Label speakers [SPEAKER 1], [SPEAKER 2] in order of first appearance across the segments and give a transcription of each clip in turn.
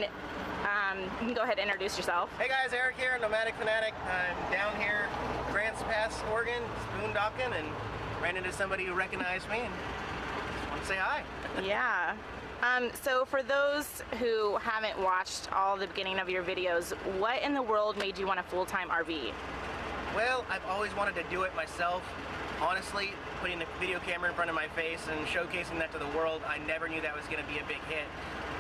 [SPEAKER 1] you can go ahead and introduce yourself.
[SPEAKER 2] Hey guys, Eric here, Nomadic Fanatic. I'm down here, Grants Pass, Oregon, boondocking, and ran into somebody who recognized me and just want to say hi.
[SPEAKER 1] Yeah. So for those who haven't watched all the beginning of your videos, what in the world made you want a full-time RV?
[SPEAKER 2] Well, I've always wanted to do it myself. Honestly, putting a video camera in front of my face and showcasing that to the world, I never knew that was going to be a big hit.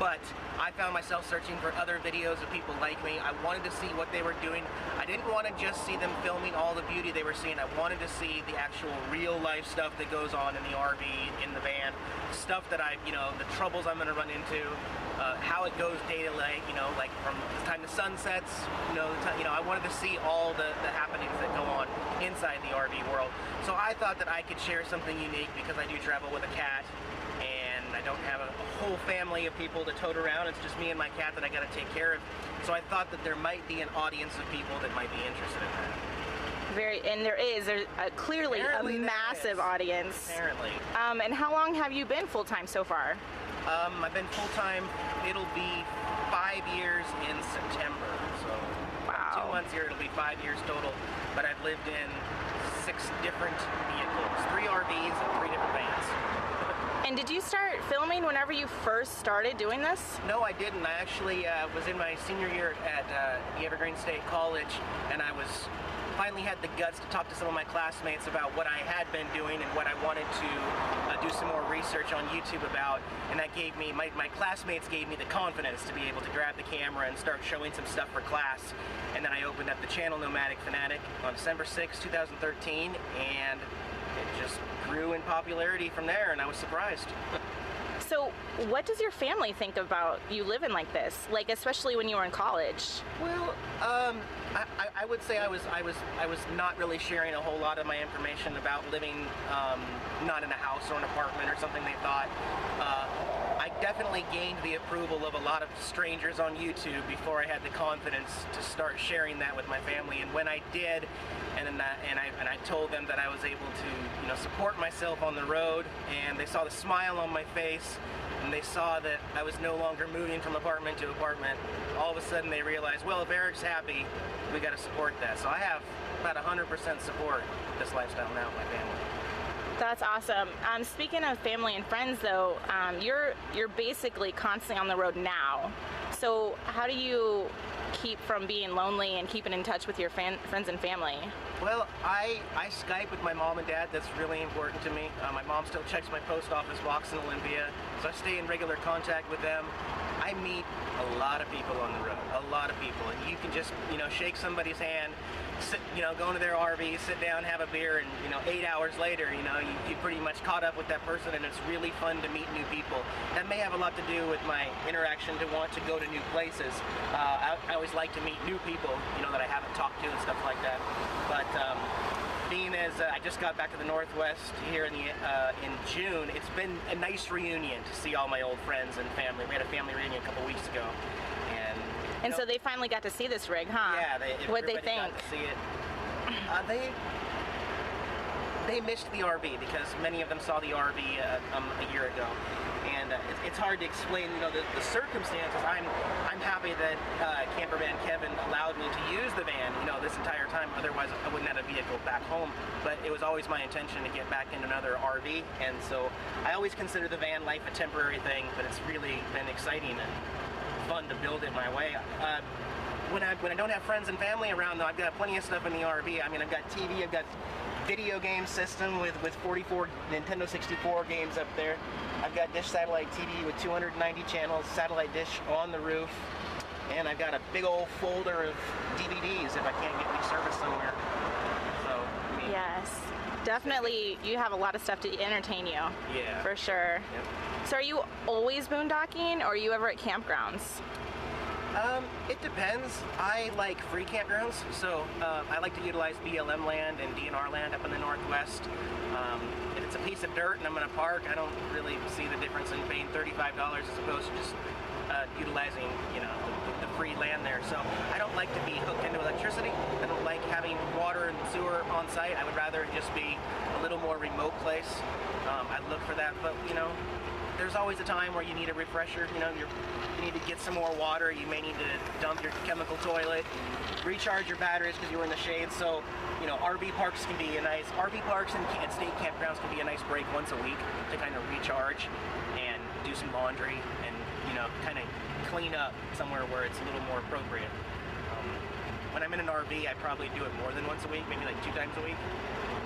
[SPEAKER 2] But I found myself searching for other videos of people like me. I wanted to see what they were doing. I didn't want to just see them filming all the beauty they were seeing. I wanted to see the actual real life stuff that goes on in the RV, in the van, stuff that the troubles I'm going to run into, how it goes day to day, like from the time the sun sets, I wanted to see all the happenings that go on inside the RV world. So I thought that I could share something unique because I do travel with a cat. And I don't have a whole family of people to tote around. It's just me and my cat that I got to take care of. So I thought that there might be an audience of people that might be interested in that.
[SPEAKER 1] There's clearly
[SPEAKER 2] Apparently
[SPEAKER 1] a massive audience.
[SPEAKER 2] Apparently.
[SPEAKER 1] And how long have you been full-time so far?
[SPEAKER 2] I've been full-time, it'll be 5 years in September. So
[SPEAKER 1] wow.
[SPEAKER 2] 2 months here, it'll be 5 years total. But I've lived in 6 different vehicles, 3 RVs and 3 different vans.
[SPEAKER 1] And did you start filming whenever you first started doing this?
[SPEAKER 2] No, I didn't. I actually was in my senior year at Evergreen State College, and I finally had the guts to talk to some of my classmates about what I had been doing and what I wanted to do some more research on YouTube about. And that gave me, my classmates gave me the confidence to be able to grab the camera and start showing some stuff for class. And then I opened up the channel Nomadic Fanatic on December 6, 2013, and it just grew in popularity from there, and I was surprised.
[SPEAKER 1] So what does your family think about you living like this? Like, especially when you were in college?
[SPEAKER 2] Well, I would say I was not really sharing a whole lot of my information about living not in a house or an apartment or something they thought. I definitely gained the approval of a lot of strangers on YouTube before I had the confidence to start sharing that with my family. And when I did, and I told them that I was able to support myself on the road, and they saw the smile on my face, and they saw that I was no longer moving from apartment to apartment, all of a sudden they realized, well, if Eric's happy, we got to support that. So I have about 100% support this lifestyle now with my family.
[SPEAKER 1] That's awesome. Speaking of family and friends, though, you're basically constantly on the road now. So how do you keep from being lonely and keeping in touch with your friends and family?
[SPEAKER 2] Well, I Skype with my mom and dad. That's really important to me. My mom still checks my post office box in Olympia, so I stay in regular contact with them. I meet a lot of people on the road, a lot of people, and you can just shake somebody's hand, go into their RV, sit down, have a beer, and 8 hours later, you pretty much caught up with that person, and it's really fun to meet new people. That may have a lot to do with my interaction to want to go to new places. I always like to meet new people, that I haven't talked to and stuff like that. But being as I just got back to the Northwest here in June, it's been a nice reunion to see all my old friends and family. We had a family reunion a couple weeks ago, and
[SPEAKER 1] so they finally got to see this rig, huh?
[SPEAKER 2] Yeah,
[SPEAKER 1] what'd they think?
[SPEAKER 2] Got to see it. They missed the RV because many of them saw the RV a year ago, and it's hard to explain the circumstances. I'm happy that Campervan Kevin allowed me to use the van this entire time. Otherwise I wouldn't have a vehicle back home, but it was always my intention to get back in another RV, and so I always consider the van life a temporary thing, but it's really been exciting and fun to build it my way. When I don't have friends and family around, though, I've got plenty of stuff in the RV. I mean, I've got TV, I've got video game system with 44 Nintendo 64 games up there. I've got dish satellite TV with 290 channels, satellite dish on the roof, and I've got a big old folder of DVDs if I can't get any service somewhere. So, I mean,
[SPEAKER 1] yes, definitely you have a lot of stuff to entertain you.
[SPEAKER 2] Yeah.
[SPEAKER 1] For sure.
[SPEAKER 2] Yep.
[SPEAKER 1] So are you always boondocking, or are you ever at campgrounds?
[SPEAKER 2] It depends. I like free campgrounds, so I like to utilize BLM land and DNR land up in the Northwest. If it's a piece of dirt and I'm going to park, I don't really see the difference in paying $35 as opposed to just utilizing, the free land there. So I don't like to be hooked into electricity. I don't like having water and sewer on site. I would rather just be a little more remote place. I look for that, but there's always a time where you need a refresher. You know, you need to get some more water. You may need to dump your chemical toilet, recharge your batteries because you were in the shade. So, you know, RV parks and state campgrounds can be a nice break once a week to kind of recharge and do some laundry and, you know, kind of clean up somewhere where it's a little more appropriate. When I'm in an RV, I probably do it more than once a week, maybe like 2 times a week.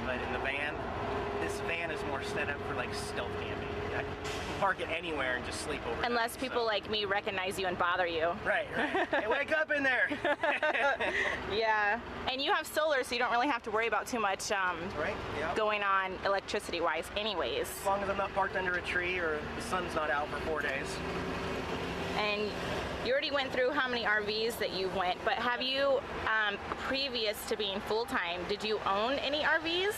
[SPEAKER 2] But in the van, this van is more set up for like stealth camping. I can park it anywhere and just sleep over.
[SPEAKER 1] Unless people like me recognize you and bother you.
[SPEAKER 2] Right. Hey, wake up in there!
[SPEAKER 1] Yeah. And you have solar, so you don't really have to worry about too much going on electricity-wise anyways.
[SPEAKER 2] As long as I'm not parked under a tree or the sun's not out for 4 days.
[SPEAKER 1] And you already went through how many RVs that you went, but have you, previous to being full-time, did you own any RVs?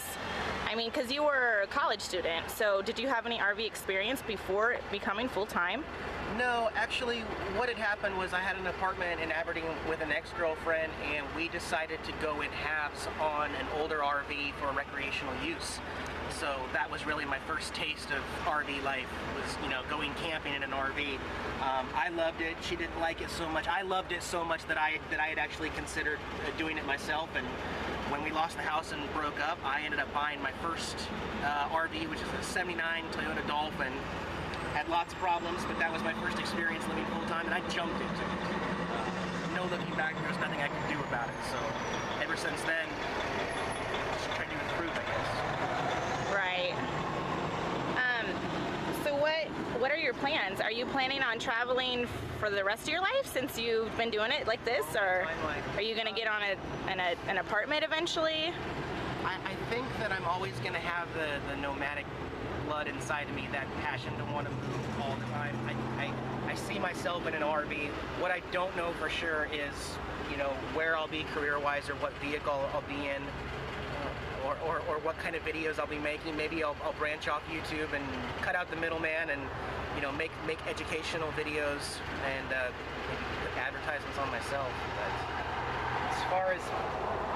[SPEAKER 1] I mean, because you were a college student, so did you have any RV experience before becoming full-time?
[SPEAKER 2] No, actually, what had happened was I had an apartment in Aberdeen with an ex-girlfriend, and we decided to go in halves on an older RV for recreational use. So that was really my first taste of RV life, was, you know, going camping in an RV. I loved it. She didn't like it so much. I loved it so much that I had actually considered doing it myself. And when we lost the house and broke up, I ended up buying my first RV, which is a '79 Toyota Dolphin. Had lots of problems, but that was my first experience living full-time, and I jumped into it. No looking back, there was nothing I could do about it. So ever since then, just trying to improve, I guess.
[SPEAKER 1] Right. So what are your plans? Are you planning on traveling for the rest of your life since you've been doing it like this, or are you going to get on an apartment eventually?
[SPEAKER 2] I think that I'm always going to have the nomadic blood inside of me, that passion to want to move all the time. I see myself in an RV. What I don't know for sure is, you know, where I'll be career-wise or what vehicle I'll be in. Or what kind of videos I'll be making. Maybe I'll branch off YouTube and cut out the middleman and, you know, make educational videos and put advertisements on myself. But as far as,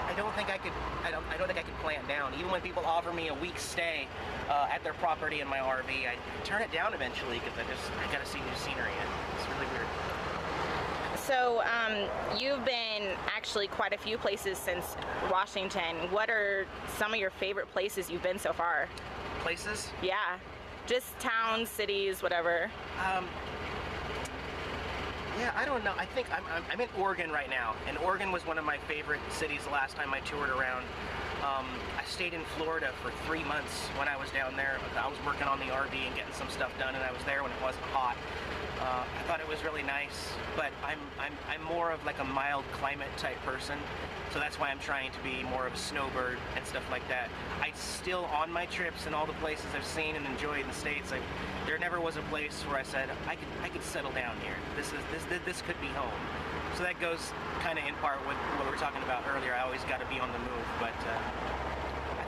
[SPEAKER 2] I don't think I could plan down. Even when people offer me a week's stay at their property in my RV, I turn it down eventually because I gotta see new scenery. It's really weird.
[SPEAKER 1] So you've been actually quite a few places since Washington. What are some of your favorite places you've been so far?
[SPEAKER 2] Places?
[SPEAKER 1] Yeah, just towns, cities, whatever.
[SPEAKER 2] Yeah, I don't know. I think I'm in Oregon right now, and Oregon was one of my favorite cities the last time I toured around. I stayed in Florida for 3 months when I was down there. I was working on the RV and getting some stuff done, and I was there when it wasn't hot. I thought it was really nice, but I'm more of like a mild climate type person, so that's why I'm trying to be more of a snowbird and stuff like that. I still, on my trips and all the places I've seen and enjoyed in the States, there never was a place where I said I could settle down here. This could be home. So that goes kind of in part with what we were talking about earlier. I always got to be on the move, but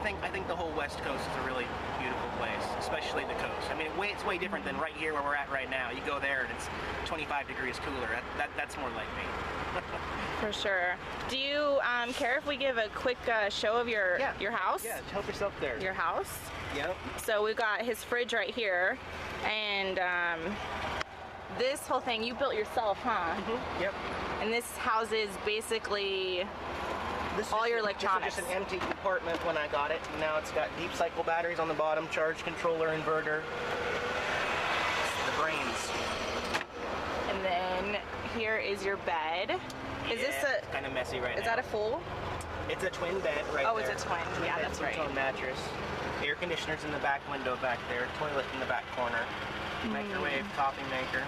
[SPEAKER 2] I think the whole West Coast is a really beautiful place, especially the coast. I mean, it's way different than right here where we're at right now. You go there and it's 25 degrees cooler. That's more like me.
[SPEAKER 1] For sure. Do you care if we give a quick show of your house?
[SPEAKER 2] Yeah, help yourself there.
[SPEAKER 1] Your house?
[SPEAKER 2] Yep.
[SPEAKER 1] So we've got his fridge right here, and this whole thing you built yourself, huh?
[SPEAKER 2] Mm-hmm. Yep.
[SPEAKER 1] And this houses basically all your electronics.
[SPEAKER 2] This was just an empty compartment when I got it. Now it's got deep cycle batteries on the bottom, charge controller, inverter. The brains.
[SPEAKER 1] And then here is your bed. Is this
[SPEAKER 2] it's kind of messy right now.
[SPEAKER 1] Is that a full?
[SPEAKER 2] It's a twin bed right there.
[SPEAKER 1] Oh, it's a twin. Yeah, that's right.
[SPEAKER 2] Two-tone mattress. Air conditioner's in the back window back there. Toilet in the back corner. Microwave, coffee maker.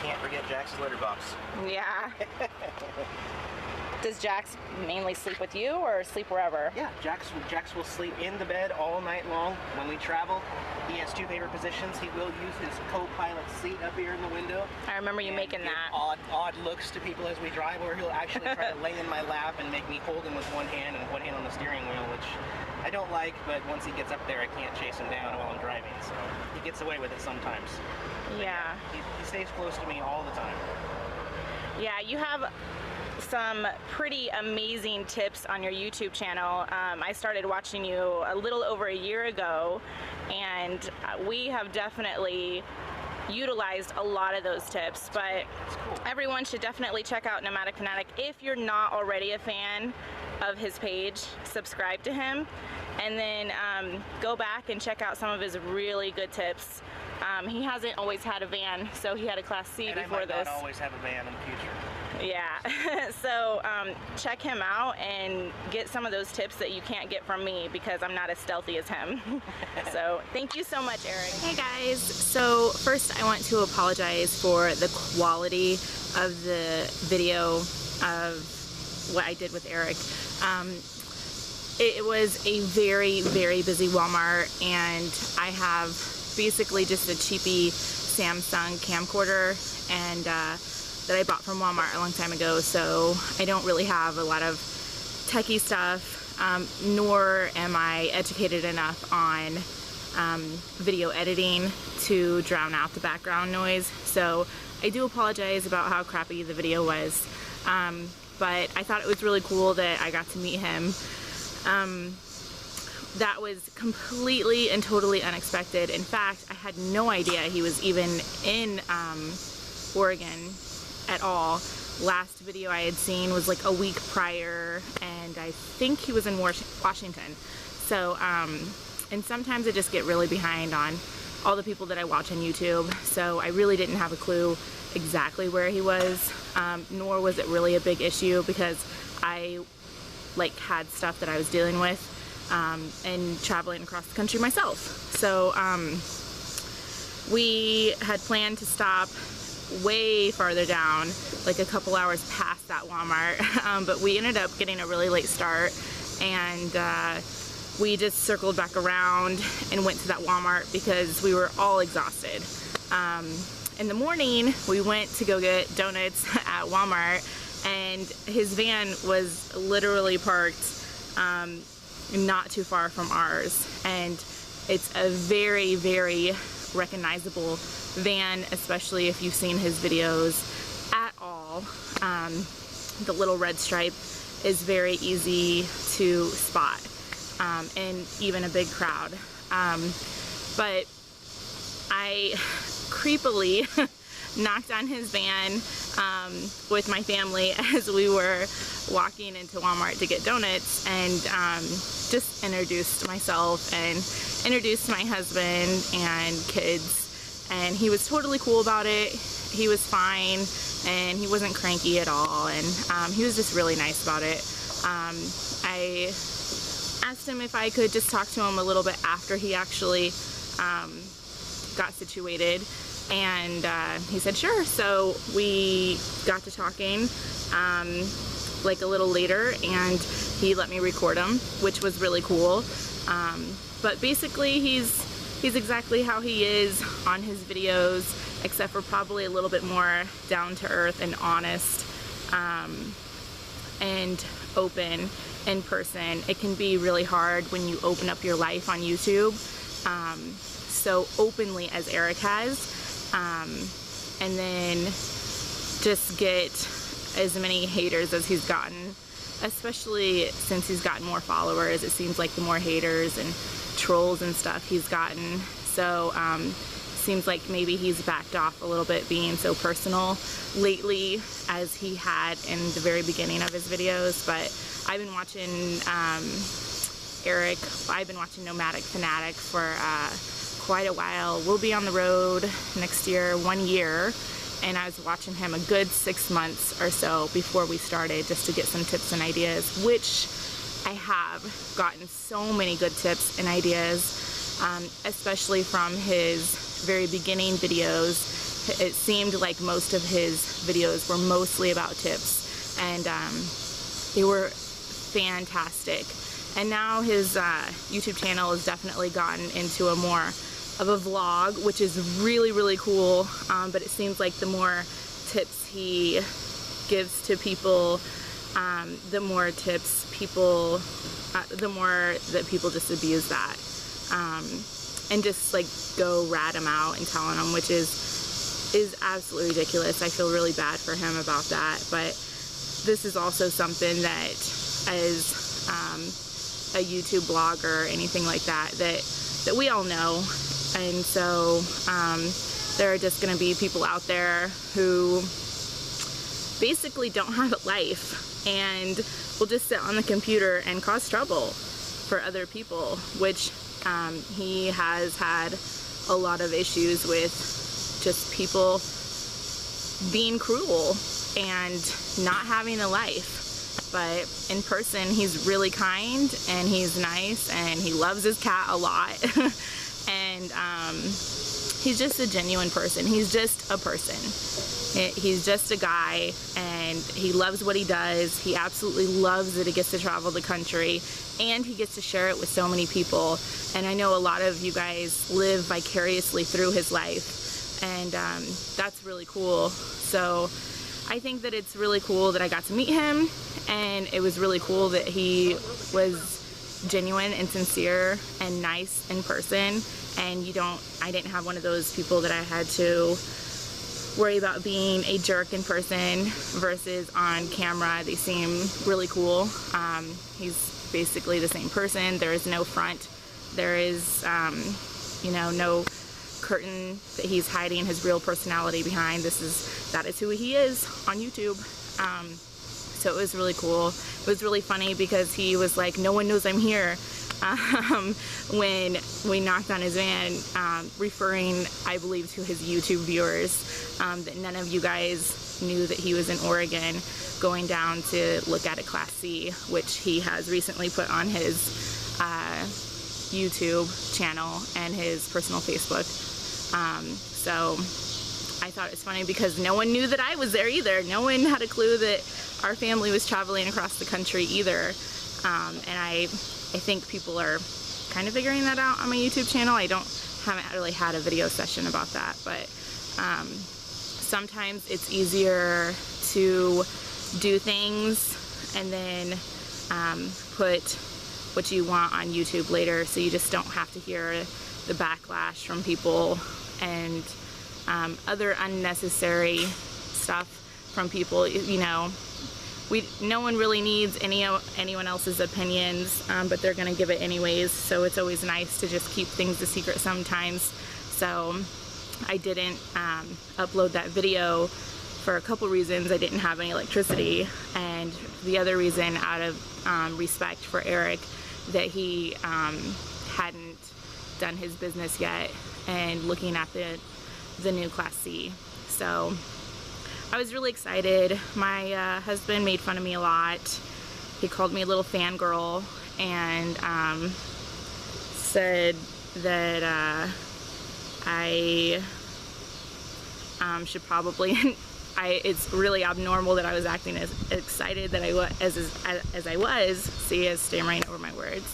[SPEAKER 2] Can't forget Jax's litter box.
[SPEAKER 1] Yeah. Does Jax mainly sleep with you or sleep wherever?
[SPEAKER 2] Yeah, Jax will sleep in the bed all night long. When we travel, he has 2 favorite positions. He will use his co-pilot seat up here in the window.
[SPEAKER 1] I remember you making that.
[SPEAKER 2] Odd looks to people as we drive, or he'll actually try to lay in my lap and make me hold him with one hand and one hand on the steering wheel, which I don't like, but once he gets up there, I can't chase him down while I'm driving, so he gets away with it sometimes.
[SPEAKER 1] Yeah.
[SPEAKER 2] He stays close to me all the time.
[SPEAKER 1] Yeah, you have some pretty amazing tips on your YouTube channel. I started watching you a little over a year ago, and we have definitely utilized a lot of those tips, but everyone should definitely check out Nomadic Fanatic. If you're not already a fan of his page, subscribe to him, and then go back and check out some of his really good tips. He hasn't always had a van, so he had a Class C
[SPEAKER 2] and
[SPEAKER 1] before
[SPEAKER 2] I might
[SPEAKER 1] this.
[SPEAKER 2] not always have a van in the future.
[SPEAKER 1] Yeah, so check him out and get some of those tips that you can't get from me, because I'm not as stealthy as him. So thank you so much, Eric. Hey guys, so first I want to apologize for the quality of the video of what I did with Eric. It was a very, very busy Walmart, and I have basically just a cheapy Samsung camcorder and that I bought from Walmart a long time ago, so I don't really have a lot of techie stuff, nor am I educated enough on video editing to drown out the background noise. So I do apologize about how crappy the video was, but I thought it was really cool that I got to meet him. That was completely and totally unexpected. In fact, I had no idea he was even in Oregon at all. Last video I had seen was like a week prior, and I think he was in Washington. So, and sometimes I just get really behind on all the people that I watch on YouTube, so I really didn't have a clue exactly where he was, nor was it really a big issue, because I had stuff that I was dealing with and traveling across the country myself. So we had planned to stop way farther down, like a couple hours past that Walmart, but we ended up getting a really late start, and we just circled back around and went to that Walmart because we were all exhausted. In the morning, we went to go get donuts at Walmart, and his van was literally parked not too far from ours, and it's a very, very recognizable van, especially if you've seen his videos at all. The little red stripe is very easy to spot, and even a big crowd. But I creepily knocked on his van with my family as we were walking into Walmart to get donuts, and just introduced myself and introduced my husband and kids, and he was totally cool about it. He was fine, and he wasn't cranky at all, and he was just really nice about it. I asked him if I could just talk to him a little bit after he actually got situated, and he said sure. So we got to talking like a little later, and he let me record him, which was really cool. But basically he's exactly how he is on his videos, except for probably a little bit more down to earth and honest, and open in person. It can be really hard when you open up your life on YouTube so openly as Eric has, and then just get as many haters as he's gotten, especially since he's gotten more followers. It seems like the more haters and trolls and stuff he's gotten. So seems like maybe he's backed off a little bit being so personal lately as he had in the very beginning of his videos. But I've been watching Eric, I've been watching Nomadic Fanatic for quite a while. We'll be on the road next year, 1 year, and I was watching him a good 6 months or so before we started, just to get some tips and ideas, which I have gotten so many good tips and ideas, especially from his very beginning videos. It seemed like most of his videos were mostly about tips, and they were fantastic. And now his YouTube channel has definitely gotten into a more of a vlog, which is really, really cool, but it seems like the more tips he gives to people, the more tips people, the more that people just abuse that, and just like go rat him out and tell on him, which is absolutely ridiculous. I feel really bad for him about that, but this is also something that as a YouTube blogger or anything like that, that we all know. And so there are just going to be people out there who basically don't have a life and will just sit on the computer and cause trouble for other people, which he has had a lot of issues with, just people being cruel and not having a life. But in person, he's really kind and he's nice and he loves his cat a lot. And he's just a genuine person. He's just a person. He's just a guy, and he loves what he does. He absolutely loves that he gets to travel the country, and he gets to share it with so many people. And I know a lot of you guys live vicariously through his life, and that's really cool. So I think that it's really cool that I got to meet him, and it was really cool that he was genuine and sincere and nice in person. And I didn't have one of those people that I had to worry about being a jerk in person versus on camera. They seem really cool. He's basically the same person. There is no front. There is, no curtain that he's hiding his real personality behind. That is who he is on YouTube. So it was really cool. It was really funny because he was like, "No one knows I'm here." When we knocked on his van, referring, I believe, to his YouTube viewers, that none of you guys knew that he was in Oregon going down to look at a Class C, which he has recently put on his YouTube channel and his personal Facebook. So I thought it was funny because no one knew that I was there either. No one had a clue that our family was traveling across the country either. And I think people are kind of figuring that out on my YouTube channel. I haven't really had a video session about that, but sometimes it's easier to do things and then put what you want on YouTube later, so you just don't have to hear the backlash from people and other unnecessary stuff from people. No one really needs anyone else's opinions, but they're going to give it anyways, so it's always nice to just keep things a secret sometimes. So I didn't upload that video for a couple reasons. I didn't have any electricity, and the other reason, out of respect for Eric, that he hadn't done his business yet and looking at the new Class C. So I was really excited. My husband made fun of me a lot. He called me a little fangirl and said that I should probably it's really abnormal that I was acting as excited that I was as I was. See, as stammering over my words.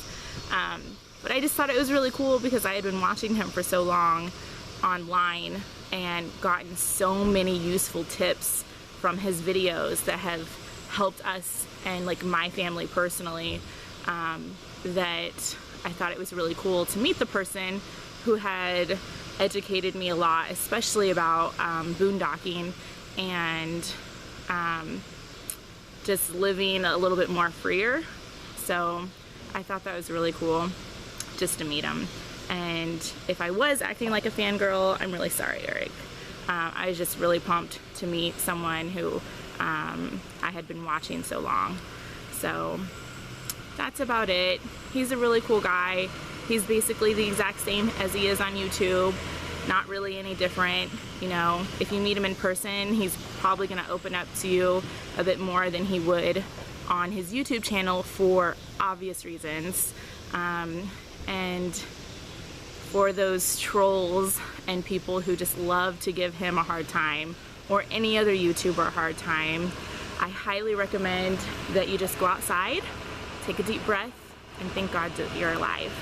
[SPEAKER 1] But I just thought it was really cool because I had been watching him for so long online and gotten so many useful tips from his videos that have helped us and like my family personally, that I thought it was really cool to meet the person who had educated me a lot, especially about boondocking and just living a little bit more freer. So I thought that was really cool just to meet him. And if I was acting like a fangirl, I'm really sorry, Eric. I was just really pumped to meet someone who I had been watching so long. So that's about it. He's a really cool guy. He's basically the exact same as he is on YouTube. Not really any different. If you meet him in person, he's probably going to open up to you a bit more than he would on his YouTube channel for obvious reasons. And for those trolls and people who just love to give him a hard time, or any other YouTuber a hard time, I highly recommend that you just go outside, take a deep breath, and thank God that you're alive,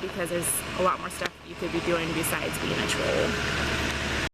[SPEAKER 1] because there's a lot more stuff you could be doing besides being a troll.